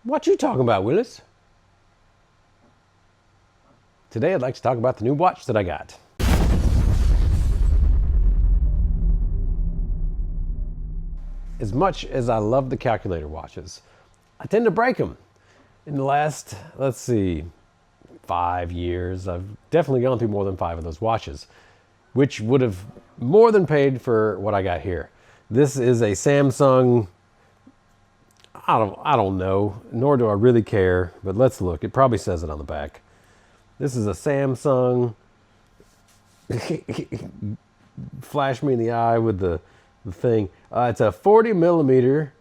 What you talking about, Willis? Today I'd like to talk about the new watch that I got. As much as I love the calculator watches, I tend to break them. In the last, 5 years, I've definitely gone through more than 5 of those watches, which would have more than paid for what I got here. This is a Samsung. I don't know, nor do I really care, but let's look. It probably says it on the back. This is a Samsung. Flash me in the eye with the thing. It's a 40 millimeter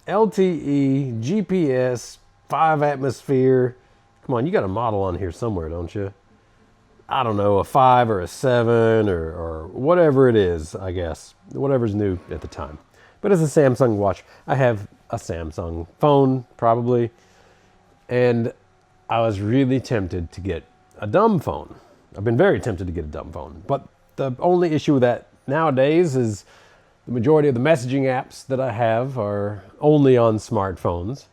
LTE GPS 5 atmosphere. Come on, you got a model on here somewhere, don't you? I don't know, a 5 or a 7 or whatever it is, I guess. Whatever's new at the time. But it's a Samsung watch. I have a Samsung phone, probably. And I was really tempted to get a dumb phone. I've been very tempted to get a dumb phone. But the only issue with that nowadays is the majority of the messaging apps that I have are only on smartphones.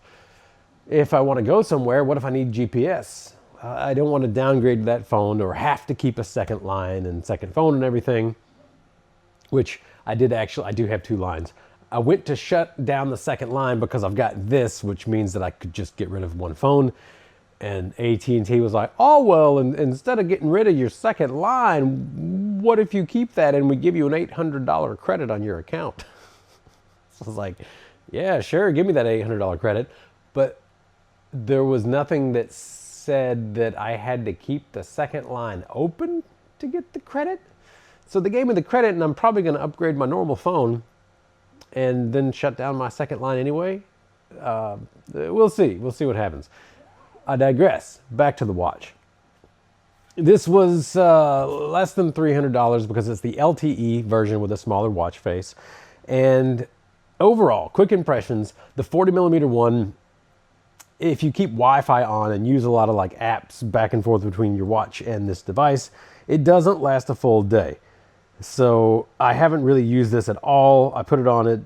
If I want to go somewhere, what if I need GPS? I don't want to downgrade that phone or have to keep a second line and second phone and everything, which I do have 2 lines. I went to shut down the second line because I've got this, which means that I could just get rid of one phone. And AT&T was like, oh, well, and instead of getting rid of your second line, what if you keep that and we give you an $800 credit on your account? So I was like, yeah, sure, give me that $800 credit. But there was nothing that said that I had to keep the second line open to get the credit. So they gave me the credit, and I'm probably going to upgrade my normal phone and then shut down my second line anyway. We'll see. We'll see what happens. I digress. Back to the watch. This was less than $300 because it's the LTE version with a smaller watch face. And overall, quick impressions, the 40 millimeter one, if you keep Wi-Fi on and use a lot of like apps back and forth between your watch and this device, it doesn't last a full day. So I haven't really used this at all. I put it on at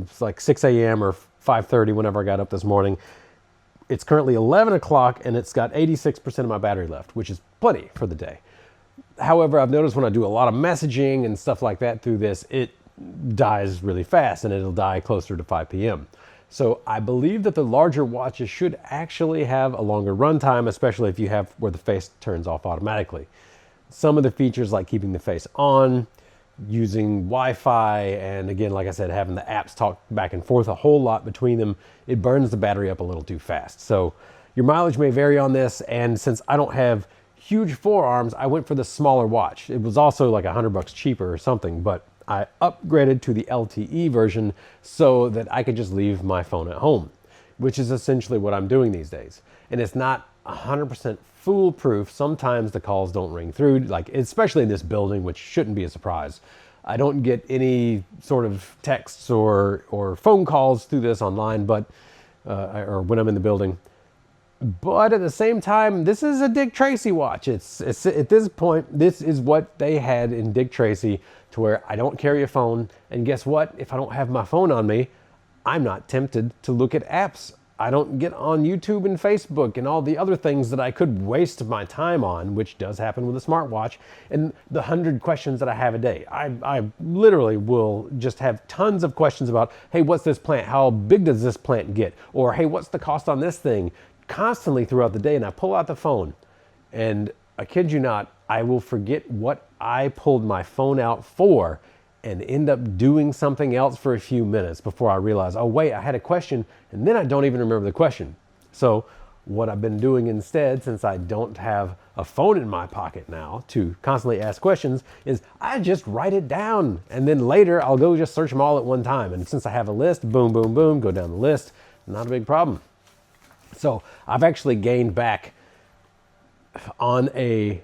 it's like 6 a.m. or 5:30 whenever I got up this morning. It's currently 11 o'clock and it's got 86% of my battery left, which is plenty for the day. However, I've noticed when I do a lot of messaging and stuff like that through this, it dies really fast and it'll die closer to 5 p.m. So I believe that the larger watches should actually have a longer runtime, especially if you have where the face turns off automatically. Some of the features like keeping the face on, using Wi-Fi, and again, like I said, having the apps talk back and forth a whole lot between them, it burns the battery up a little too fast. So your mileage may vary on this, and since I don't have huge forearms, I went for the smaller watch. It was also like $100 cheaper or something, but I upgraded to the LTE version so that I could just leave my phone at home, which is essentially what I'm doing these days. And it's not 100% foolproof. Sometimes the calls don't ring through, like especially in this building, which shouldn't be a surprise. I don't get any sort of texts or phone calls through this online, but or when I'm in the building. But at the same time, this is a Dick Tracy watch. It's at this point, this is what they had in Dick Tracy, to where I don't carry a phone. And guess what? If I don't have my phone on me, I'm not tempted to look at apps. I don't get on YouTube and Facebook and all the other things that I could waste my time on, which does happen with a smartwatch, and the 100 questions that I have a day. I literally will just have tons of questions about, hey, what's this plant? How big does this plant get? Or, hey, what's the cost on this thing? Constantly throughout the day, and I pull out the phone, and I kid you not, I will forget what I pulled my phone out for and end up doing something else for a few minutes before I realize, oh wait, I had a question, and then I don't even remember the question. So what I've been doing instead, since I don't have a phone in my pocket now to constantly ask questions, is I just write it down, and then later I'll go just search them all at one time. And since I have a list, boom, boom, boom, go down the list, not a big problem. So I've actually gained back, on a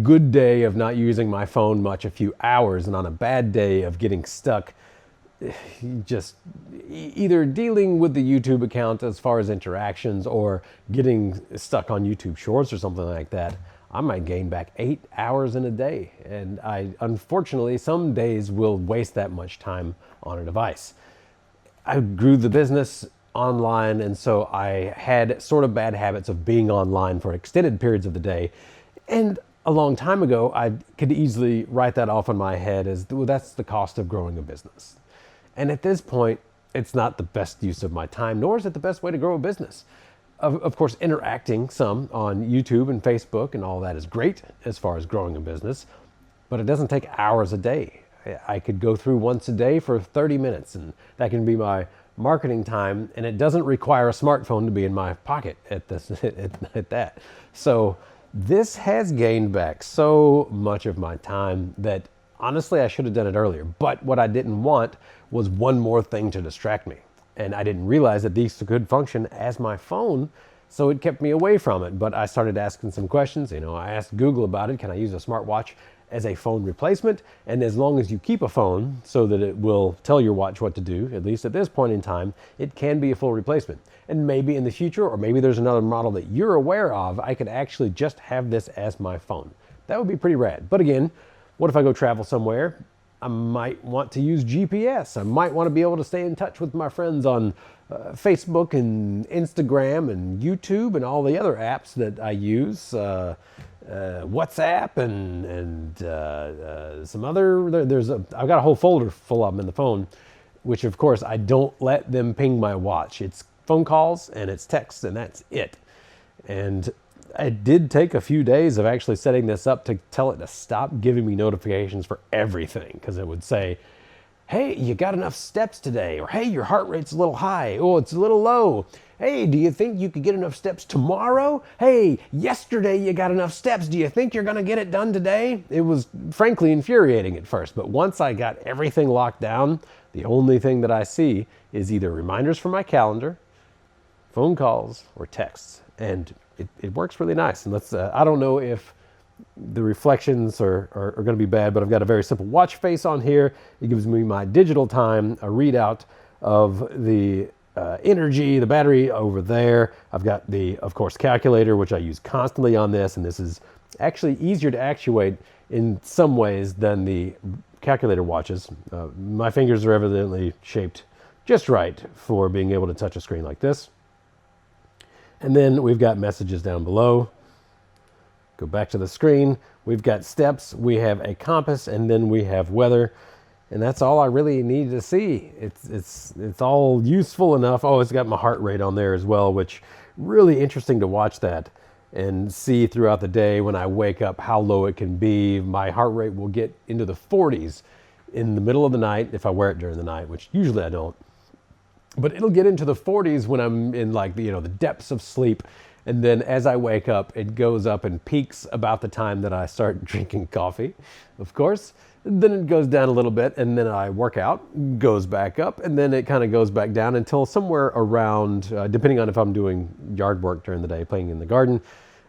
good day of not using my phone much, a few hours, and on a bad day of getting stuck, just either dealing with the YouTube account as far as interactions or getting stuck on YouTube Shorts or something like that, I might gain back 8 hours in a day. And I, unfortunately, some days will waste that much time on a device. I grew the business online, and so I had sort of bad habits of being online for extended periods of the day. And a long time ago, I could easily write that off in my head as, well, that's the cost of growing a business. And at this point, it's not the best use of my time, nor is it the best way to grow a business. Of course, interacting some on YouTube and Facebook and all that is great as far as growing a business, but it doesn't take hours a day. I could go through once a day for 30 minutes, and that can be my marketing time, and it doesn't require a smartphone to be in my pocket at that. So this has gained back so much of my time that honestly I should have done it earlier. But what I didn't want was one more thing to distract me. And I didn't realize that these could function as my phone, so it kept me away from it. But I started asking some questions. I asked Google about it. Can I use a smartwatch as a phone replacement? And as long as you keep a phone so that it will tell your watch what to do, at least at this point in time, it can be a full replacement. And maybe in the future, or maybe there's another model that you're aware of, I could actually just have this as my phone. That would be pretty rad. But again, what if I go travel somewhere? I might want to use GPS. I might want to be able to stay in touch with my friends on Facebook and Instagram and YouTube and all the other apps that I use, WhatsApp and some other. I've got a whole folder full of them in the phone, which of course I don't let them ping my watch. It's phone calls and it's texts, and that's it. And it did take a few days of actually setting this up to tell it to stop giving me notifications for everything, because it would say, hey, you got enough steps today, or hey, your heart rate's a little high, oh, it's a little low. Hey, do you think you could get enough steps tomorrow? Hey, yesterday you got enough steps. Do you think you're going to get it done today? It was frankly infuriating at first, but once I got everything locked down, the only thing that I see is either reminders from my calendar, phone calls, or texts. And it works really nice. And I don't know if the reflections are going to be bad, but I've got a very simple watch face on here. It gives me my digital time, a readout of the energy, the battery over there. I've got the, of course, calculator, which I use constantly on this. And this is actually easier to actuate in some ways than the calculator watches. My fingers are evidently shaped just right for being able to touch a screen like this. And then we've got messages down below. Go back to the screen. We've got steps, we have a compass, and then we have weather. And that's all I really need to see. It's all useful enough. Oh, it's got my heart rate on there as well, which really interesting to watch that and see throughout the day when I wake up how low it can be. My heart rate will get into the 40s in the middle of the night if I wear it during the night, which usually I don't. But it'll get into the 40s when I'm in the depths of sleep. And then as I wake up, it goes up and peaks about the time that I start drinking coffee, of course. Then it goes down a little bit, and then I work out, goes back up, and then it kind of goes back down until somewhere around, depending on if I'm doing yard work during the day, playing in the garden,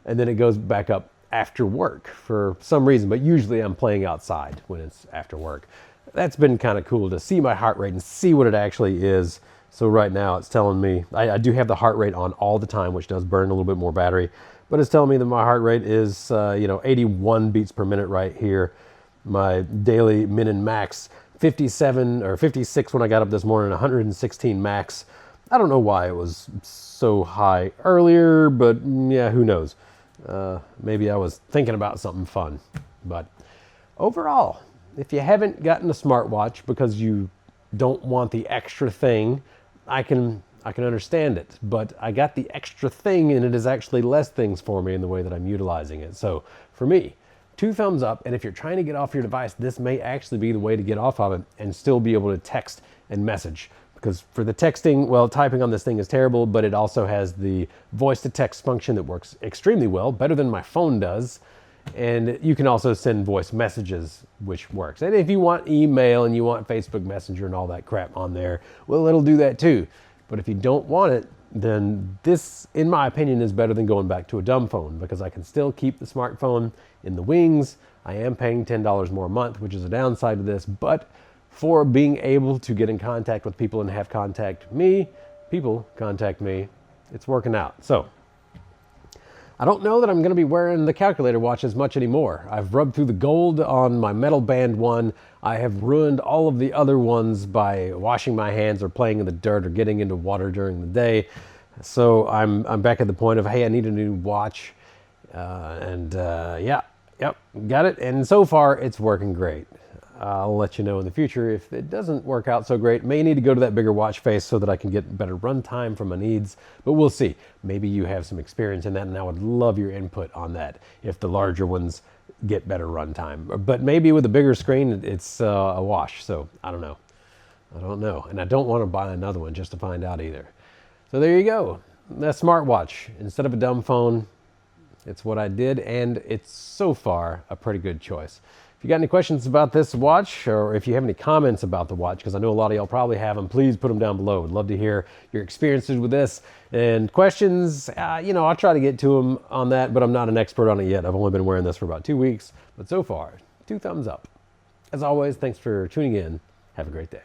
and then it goes back up after work for some reason. But usually I'm playing outside when it's after work. That's been kind of cool to see my heart rate and see what it actually is. So right now it's telling me, I do have the heart rate on all the time, which does burn a little bit more battery, but it's telling me that my heart rate is 81 beats per minute right here. My daily min and max, 57 or 56 when I got up this morning, 116 max. I don't know why it was so high earlier, but yeah, who knows? Maybe I was thinking about something fun. But overall, if you haven't gotten a smartwatch because you don't want the extra thing, I can understand it, but I got the extra thing and it is actually less things for me in the way that I'm utilizing it. So for me, 2 thumbs up. And if you're trying to get off your device, this may actually be the way to get off of it and still be able to text and message. Because for the texting, well, typing on this thing is terrible, but it also has the voice to text function that works extremely well, better than my phone does. And you can also send voice messages, which works. And if you want email and you want Facebook Messenger and all that crap on there, well, it'll do that too. But if you don't want it, then this, in my opinion, is better than going back to a dumb phone, because I can still keep the smartphone in the wings. I am paying $10 more a month, which is a downside to this, but for being able to get in contact with people and have people contact me, it's working out. So I don't know that I'm going to be wearing the calculator watch as much anymore. I've rubbed through the gold on my metal band one. I have ruined all of the other ones by washing my hands or playing in the dirt or getting into water during the day. So I'm back at the point of, hey, I need a new watch. Yeah, yep, got it. And so far, it's working great. I'll let you know in the future if it doesn't work out so great. May need to go to that bigger watch face so that I can get better run time for my needs, but we'll see. Maybe you have some experience in that, and I would love your input on that if the larger ones get better run time. But maybe with a bigger screen, it's a wash, so I don't know. I don't know, and I don't want to buy another one just to find out either. So there you go. That smartwatch, instead of a dumb phone, it's what I did, and it's so far a pretty good choice. If you got any questions about this watch, or if you have any comments about the watch, because I know a lot of y'all probably have them, please put them down below. I'd love to hear your experiences with this. And questions, I'll try to get to them on that, but I'm not an expert on it yet. I've only been wearing this for about 2 weeks, but so far, 2 thumbs up. As always, thanks for tuning in. Have a great day.